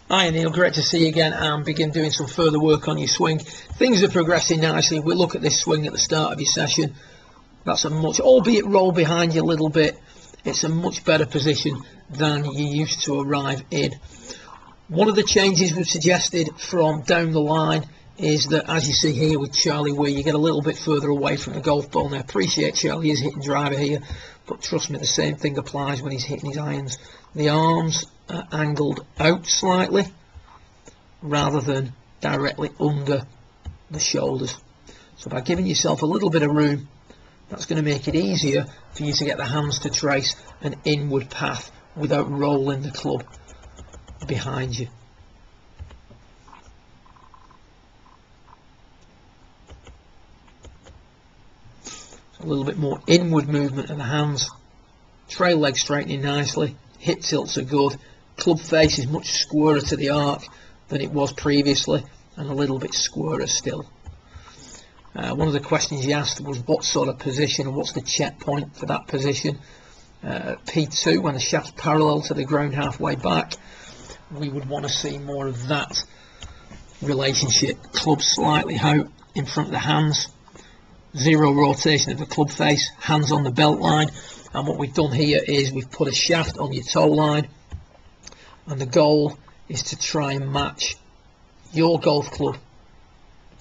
Hi Neil, great to see you again and begin doing some further work on your swing. Things are progressing nicely. We look at this swing at the start of your session. That's a much, albeit roll behind you a little bit, it's a much better position than you used to arrive in. One of the changes we've suggested from down the line is that, as you see here with Charlie, where you get a little bit further away from the golf ball. Now, I appreciate Charlie is hitting driver here, but trust me, the same thing applies when he's hitting his irons. The arms are angled out slightly rather than directly under the shoulders. So by giving yourself a little bit of room, that's going to make it easier for you to get the hands to trace an inward path without rolling the club behind you. So a little bit more inward movement of the hands. Trail leg straightening nicely. Hip tilts are good. Club face is much squarer to the arc than it was previously, and a little bit squarer still. One of the questions you asked was what sort of position and what's the check point for that position. P2, when the shaft's parallel to the ground halfway back, we would want to see more of that relationship. Club slightly out in front of the hands, zero rotation of the club face, hands on the belt line. And what we've done here is we've put a shaft on your toe line, and the goal is to try and match your golf club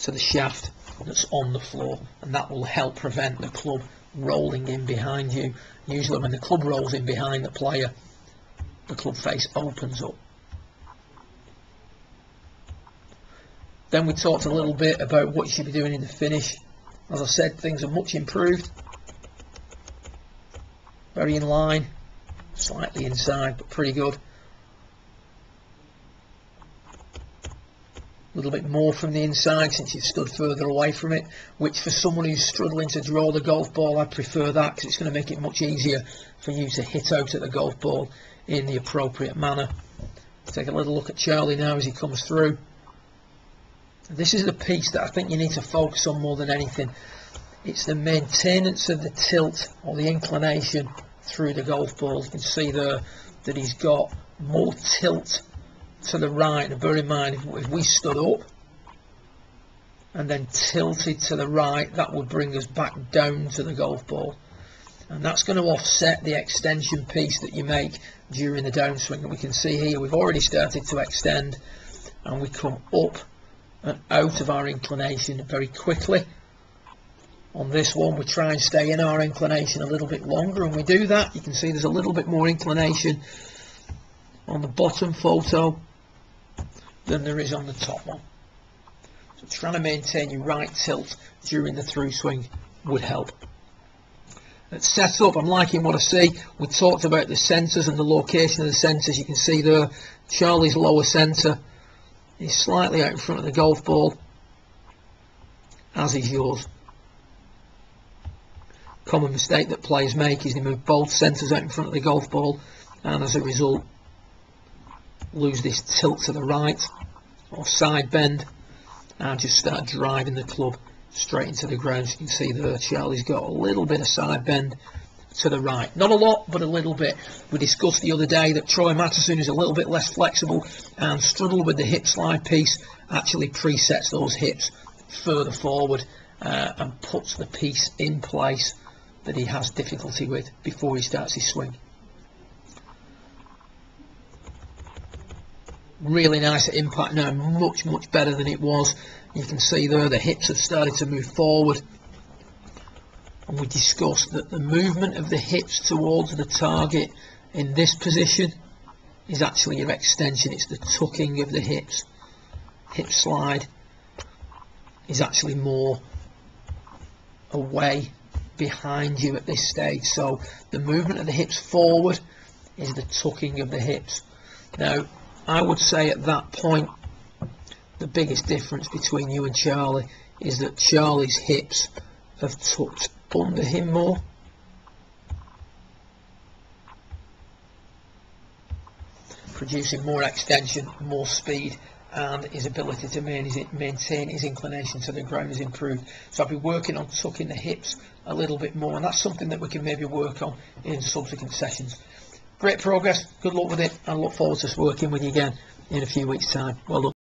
to the shaft that's on the floor, and that will help prevent the club rolling in behind you. Usually when the club rolls in behind the player, the club face opens up. Then we talked a little bit about what you should be doing in the finish. As I said, things are much improved, very in line, slightly inside, but pretty good. A little bit more from the inside since you've stood further away from it, which for someone who's struggling to draw the golf ball, I prefer that because it's going to make it much easier for you to hit out at the golf ball in the appropriate manner. Take a little look at Charlie now as he comes through. This is the piece that I think you need to focus on more than anything. It's the maintenance of the tilt or the inclination through the golf ball. You can see there that he's got more tilt to the right. And bear in mind, if we stood up and then tilted to the right, that would bring us back down to the golf ball, and that's going to offset the extension piece that you make during the downswing. And we can see here we've already started to extend, and we come up and out of our inclination very quickly. On this one, we try and stay in our inclination a little bit longer, and we do that. You can see there's a little bit more inclination on the bottom photo than there is on the top one. So trying to maintain your right tilt during the through swing would help. Let's set up. I'm liking what I see. We talked about the centres and the location of the centres. You can see there Charlie's lower centre is slightly out in front of the golf ball, as is yours. Common mistake that players make is they move both centres out in front of the golf ball, and as a result lose this tilt to the right or side bend and just start driving the club straight into the ground. So you can see there Charlie's got a little bit of side bend to the right, not a lot but a little bit. We discussed the other day that Troy Matterson is a little bit less flexible, and struggle with the hip slide piece actually presets those hips further forward and puts the piece in place that he has difficulty with before he starts his swing. Really nice at impact now, much better than it was. You can see there the hips have started to move forward, and we discussed that the movement of the hips towards the target in this position is actually your extension. It's the tucking of the hips. Hip slide is actually more away behind you at this stage, so the movement of the hips forward is the tucking of the hips. Now I would say at that point the biggest difference between you and Charlie is that Charlie's hips have tucked under him more, producing more extension, more speed, and his ability to maintain his inclination to the ground is improved. So I'll be working on tucking the hips a little bit more, and that's something that we can maybe work on in subsequent sessions. Great progress, good luck with it, and look forward to working with you again in a few weeks' time. Well done.